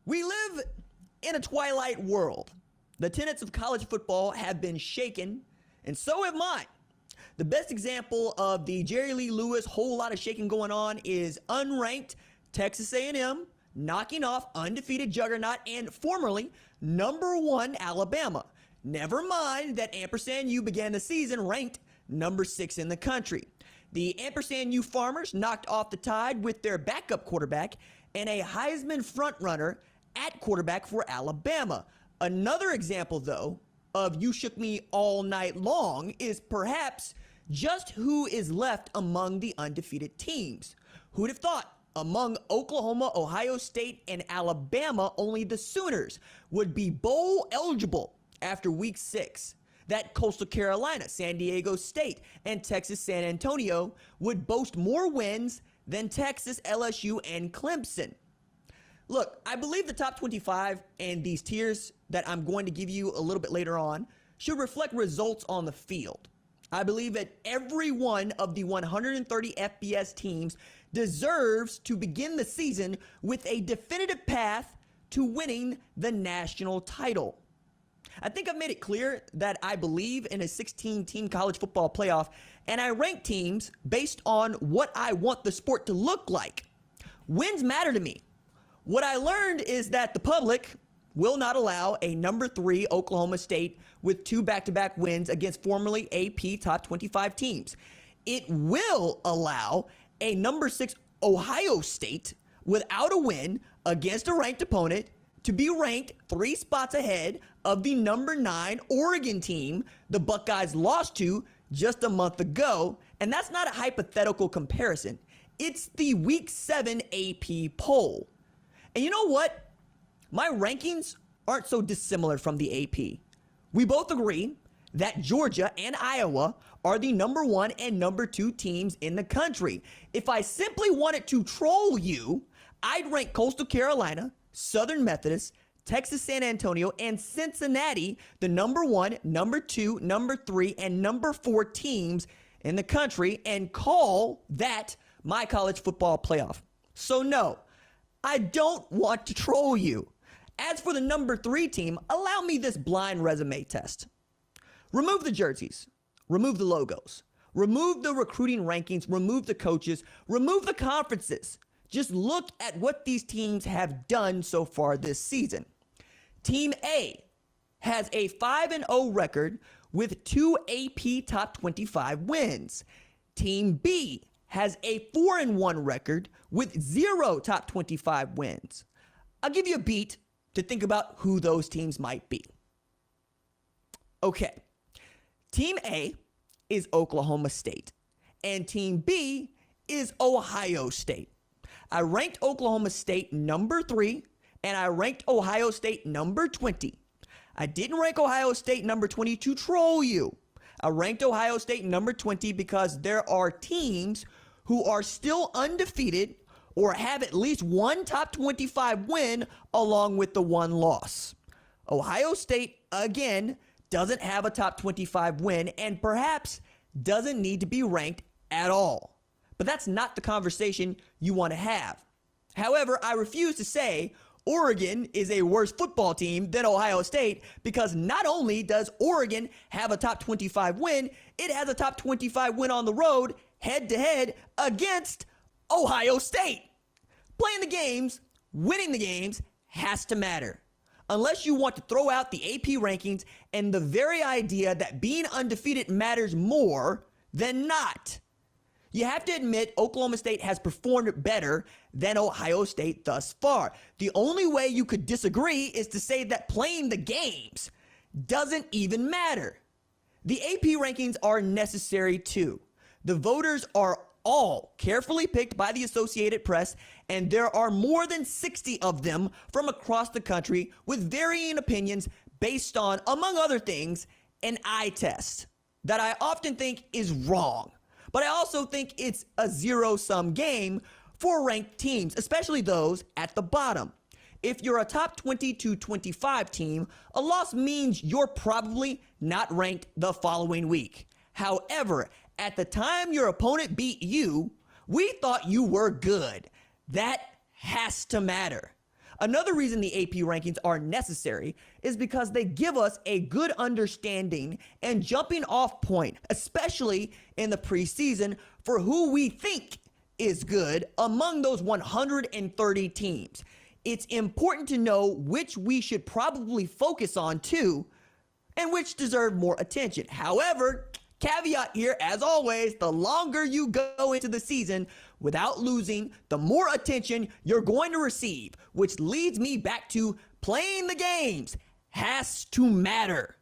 We live in a twilight world. The tenets of college football have been shaken, and so have mine. The best example of the Jerry Lee Lewis whole lot of shaking going on is unranked Texas A&M knocking off undefeated juggernaut and formerly #1 Alabama. Never mind that Ampersand U began the season ranked #6 in the country. The Ampersand U Farmers knocked off the Tide with their backup quarterback and a Heisman frontrunner at quarterback for Alabama. Another example, though, of you shook me all night long is perhaps just who is left among the undefeated teams. Who'd have thought among Oklahoma, Ohio State, and Alabama, only the Sooners would be bowl eligible after week 6? That Coastal Carolina, San Diego State, and Texas San Antonio would boast more wins than Texas, LSU, and Clemson. Look, I believe the top 25 and these tiers that I'm going to give you a little bit later on should reflect results on the field. I believe that every one of the 130 FBS teams deserves to begin the season with a definitive path to winning the national title. I think I've made it clear that I believe in a 16-team college football playoff, and I rank teams based on what I want the sport to look like. Wins matter to me. What I learned is that the public will not allow a #3 Oklahoma State with 2 back-to-back wins against formerly AP top 25 teams. It will allow a #6 Ohio State without a win against a ranked opponent to be ranked 3 spots ahead of the #9 Oregon team the Buckeyes lost to just a month ago. And that's not a hypothetical comparison. It's the week 7 AP poll. And you know what? My rankings aren't so dissimilar from the AP. We both agree that Georgia and Iowa are the #1 and #2 teams in the country. If I simply wanted to troll you, I'd rank Coastal Carolina, Southern Methodist, Texas San Antonio, and Cincinnati the #1, #2, #3, and #4 teams in the country and call that my college football playoff. So no, I don't want to troll you. As for the #3 team, allow me this blind resume test. Remove the jerseys, remove the logos, remove the recruiting rankings, remove the coaches, remove the conferences. Just look at what these teams have done so far this season. Team A has a 5-0 record with 2 AP top 25 wins. Team B has a 4-1 record with 0 top 25 wins. I'll give you a beat to think about who those teams might be. Okay, Team A is Oklahoma State, and Team B is Ohio State. I ranked Oklahoma State #3, and I ranked Ohio State #20. I didn't rank Ohio State #20 to troll you. I ranked Ohio State #20 because there are teams who are still undefeated or have at least one top 25 win along with the 1 loss. Ohio State, again, doesn't have a top 25 win and perhaps doesn't need to be ranked at all. But that's not the conversation you want to have. However, I refuse to say Oregon is a worse football team than Ohio State because not only does Oregon have a top 25 win, it has a top 25 win on the road head-to-head against Ohio State. Playing the games, winning the games has to matter. Unless you want to throw out the AP rankings and the very idea that being undefeated matters more than not. You have to admit Oklahoma State has performed better than Ohio State thus far. The only way you could disagree is to say that playing the games doesn't even matter. The AP rankings are necessary too. The voters are all carefully picked by the Associated Press, and there are more than 60 of them from across the country with varying opinions based on, among other things, an eye test that I often think is wrong. But I also think it's a zero-sum game for ranked teams, especially those at the bottom. If you're a top 20 to 25 team, a loss means you're probably not ranked the following week. However, at the time your opponent beat you, we thought you were good. That has to matter. Another reason the AP rankings are necessary is because they give us a good understanding and jumping off point, especially in the preseason, for who we think is good among those 130 teams. It's important to know which we should probably focus on too, and which deserve more attention. However, caveat here, as always, the longer you go into the season without losing, the more attention you're going to receive, which leads me back to playing the games has to matter.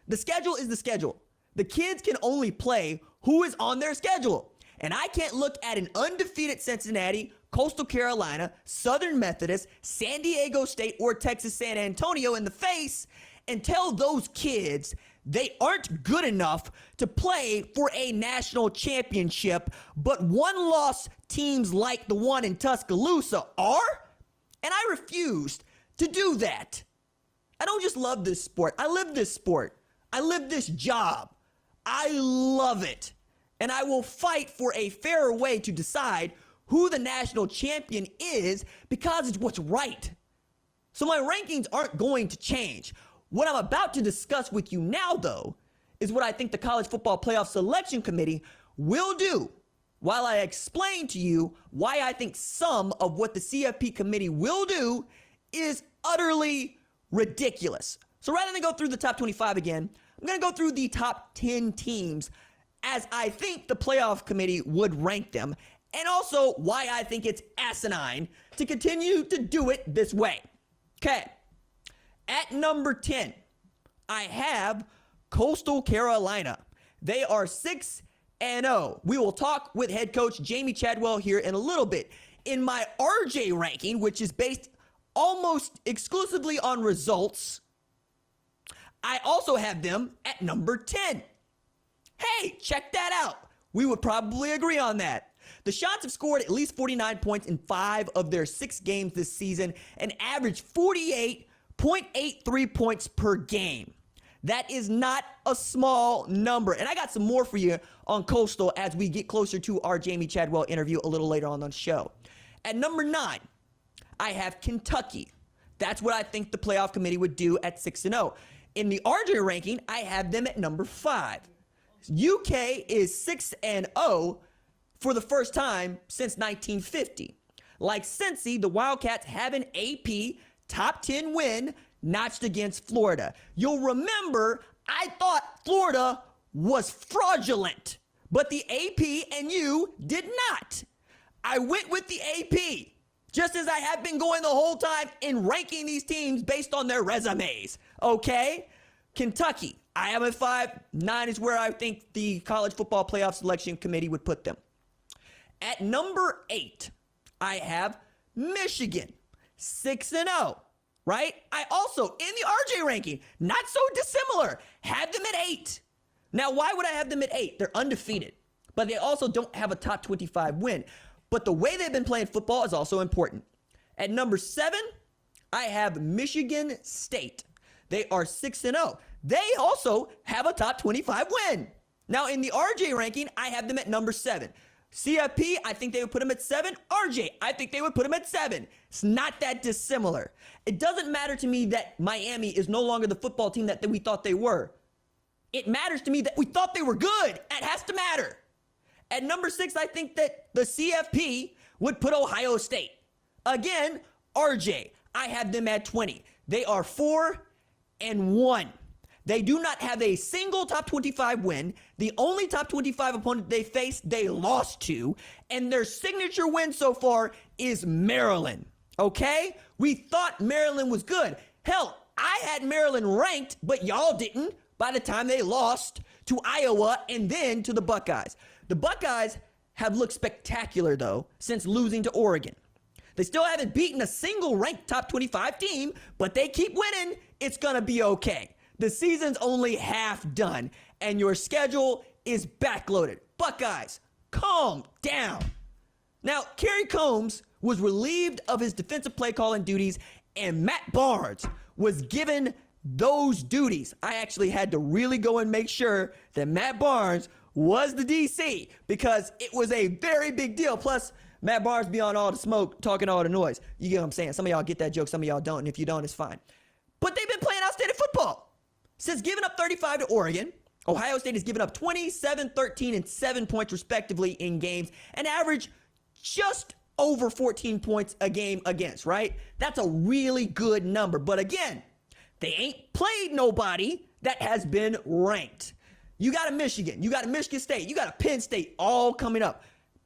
The schedule is the schedule. The kids can only play who is on their schedule. And I can't look at an undefeated Cincinnati, Coastal Carolina, Southern Methodist, San Diego State, or Texas San Antonio in the face and tell those kids they aren't good enough to play for a national championship, but one-loss teams like the one in Tuscaloosa are? And I refused to do that. I don't just love this sport. I live this sport. I live this job. I love it. And I will fight for a fairer way to decide who the national champion is because it's what's right. So my rankings aren't going to change. What I'm about to discuss with you now, though, is what I think the College Football Playoff Selection Committee will do, while I explain to you why I think some of what the CFP committee will do is utterly ridiculous. So rather than go through the top 25 again, I'm going to go through the top 10 teams as I think the playoff committee would rank them, and also why I think it's asinine to continue to do it this way. Okay. At number 10, I have Coastal Carolina. They are 6-0. We will talk with head coach Jamie Chadwell here in a little bit. In my RJ ranking, which is based almost exclusively on results, I also have them at number 10. Hey, check that out. We would probably agree on that. The Shots have scored at least 49 points in 5 of their 6 games this season and averaged 48.83 points per game. That is not a small number. And I got some more for you on Coastal as we get closer to our Jamie Chadwell interview a little later on the show. At number 9, I have Kentucky. That's what I think the playoff committee would do at 6-0. In the RJ ranking, I have them at number 5. UK is 6-0 for the first time since 1950. Like Cincy, the Wildcats have an AP top 10 win notched against Florida. You'll remember I thought Florida was fraudulent, but the AP and you did not. I went with the AP, just as I have been going the whole time in ranking these teams based on their resumes, okay? Kentucky, I am at 5. 9 is where I think the College Football Playoff Selection Committee would put them. At number 8, I have Michigan, 6-0, right? I also, in the RJ ranking, not so dissimilar, had them at 8. Now, why would I have them at 8? They're undefeated, but they also don't have a top 25 win. But the way they've been playing football is also important. At number 7, I have Michigan State. They are 6-0. They also have a top 25 win. Now, in the RJ ranking, I have them at number 7. CFP, I think they would put them at 7. RJ, I think they would put them at 7. It's not that dissimilar. It doesn't matter to me that Miami is no longer the football team that we thought they were. It matters to me that we thought they were good. It has to matter. At number 6, I think that the CFP would put Ohio State. Again, RJ, I have them at 20. They are 4-1. They do not have a single top 25 win. The only top 25 opponent they faced, they lost to. And their signature win so far is Maryland. Okay? We thought Maryland was good. Hell, I had Maryland ranked, but y'all didn't by the time they lost to Iowa and then to the Buckeyes. The Buckeyes have looked spectacular, though, since losing to Oregon. They still haven't beaten a single ranked top 25 team, but they keep winning. It's going to be okay. The season's only half done, and your schedule is backloaded. Buckeyes, calm down. Now, Kerry Combs was relieved of his defensive play calling duties, and Matt Barnes was given those duties. I actually had to really go and make sure that Matt Barnes was the DC because it was a very big deal. Plus, Matt Barnes be on all the smoke, talking all the noise. You get what I'm saying? Some of y'all get that joke, some of y'all don't. And if you don't, it's fine. But they've been playing outstanding football. Since giving up 35 to Oregon, Ohio State has given up 27, 13, and 7 points respectively in games and average just over 14 points a game against, right? That's a really good number. But again, they ain't played nobody that has been ranked. You got a Michigan, you got a Michigan State, you got a Penn State all coming up.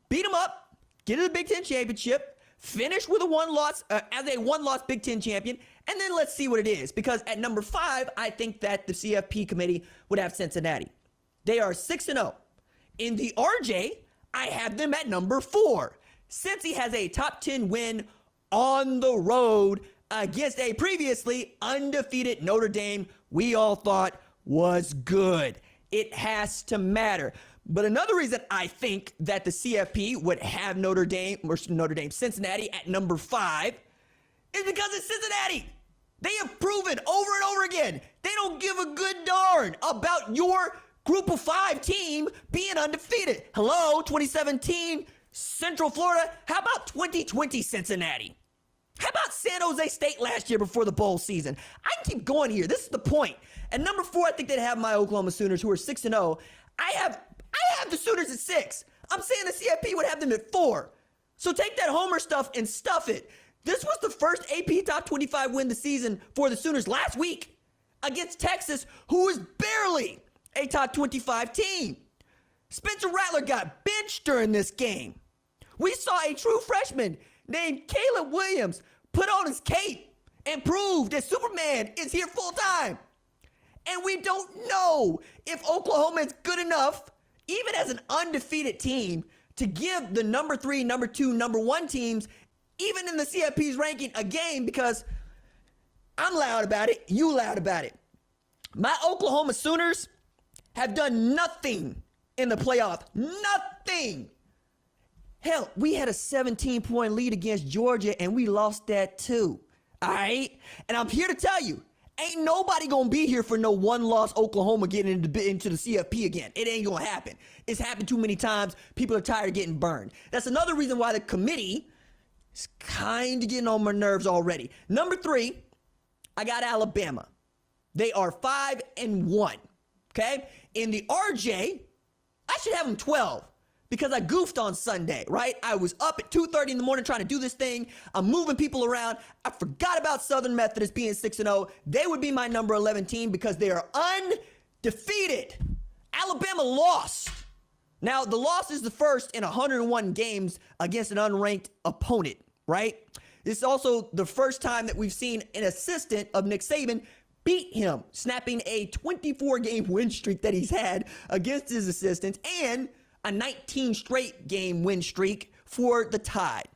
Beat them up, get to the Big Ten championship, finish with a one-loss as a one-loss Big Ten champion, and then let's see what it is. Because at number 5, I think that the CFP committee would have Cincinnati. They are 6-0. In the RJ, I have them at number 4. Cincy has a top 10 win on the road against a previously undefeated Notre Dame we all thought was good. It has to matter. But another reason I think that the CFP would have Cincinnati at number 5 is because it's Cincinnati. They have proven over and over again they don't give a good darn about your Group of 5 team being undefeated. Hello, 2017 Central Florida. How about 2020 Cincinnati? How about San Jose State last year before the bowl season? I can keep going here. This is the point. At number 4, I think they'd have my Oklahoma Sooners, who are 6-0. I have the Sooners at 6. I'm saying the CFP would have them at 4. So take that homer stuff and stuff it. This was the first AP Top 25 win of the season for the Sooners last week against Texas, who is barely a Top 25 team. Spencer Rattler got benched during this game. We saw a true freshman named Caleb Williams put on his cape and prove that Superman is here full time. And we don't know if Oklahoma is good enough, even as an undefeated team, to give the number 3, number 2, number 1 teams, even in the CFP's ranking, a game, because I'm loud about it, you loud about it. My Oklahoma Sooners have done nothing in the playoff. Nothing. Hell, we had a 17-point lead against Georgia, and we lost that too. All right? And I'm here to tell you, ain't nobody gonna be here for no one-loss Oklahoma getting into the CFP again. It ain't gonna happen. It's happened too many times. People are tired of getting burned. That's another reason why the committee is kind of getting on my nerves already. Number 3, I got Alabama. They are 5-1. Okay? In the RJ, I should have them 12 because I goofed on Sunday, right? I was up at 2:30 in the morning trying to do this thing. I'm moving people around. I forgot about Southern Methodist being 6-0. They would be my number 11 team because they are undefeated. Alabama lost. Now, the loss is the first in 101 games against an unranked opponent, right? This is also the first time that we've seen an assistant of Nick Saban beat him, snapping a 24-game win streak that he's had against his assistants and a 19 straight game win streak for the Tide.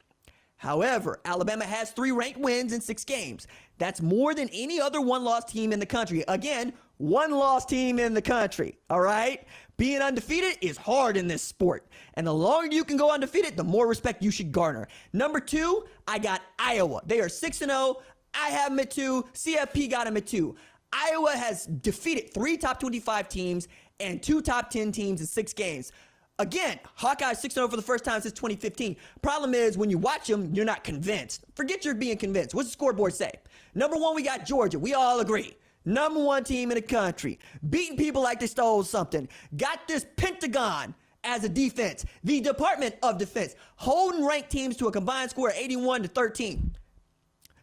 However, Alabama has 3 ranked wins in 6 games. That's more than any other one-loss team in the country. Again, one-loss team in the country, all right? Being undefeated is hard in this sport. And the longer you can go undefeated, the more respect you should garner. Number 2, I got Iowa. They are 6-0. I have them at 2. CFP got them at 2. Iowa has defeated 3 top 25 teams and 2 top 10 teams in 6 games. Again, Hawkeyes 6-0 for the first time since 2015. Problem is, when you watch them, you're not convinced. Forget you're being convinced. What's the scoreboard say? Number 1, we got Georgia. We all agree. Number 1 team in the country. Beating people like they stole something. Got this Pentagon as a defense. The Department of Defense. Holding ranked teams to a combined score of 81-13.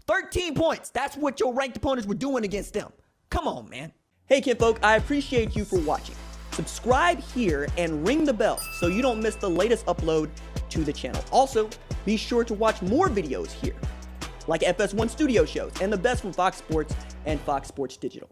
13 points. That's what your ranked opponents were doing against them. Come on, man. Hey, kinfolk, I appreciate you for watching. Subscribe here and ring the bell so you don't miss the latest upload to the channel. Also, be sure to watch more videos here, like FS1 Studio shows and the best from Fox Sports and Fox Sports Digital.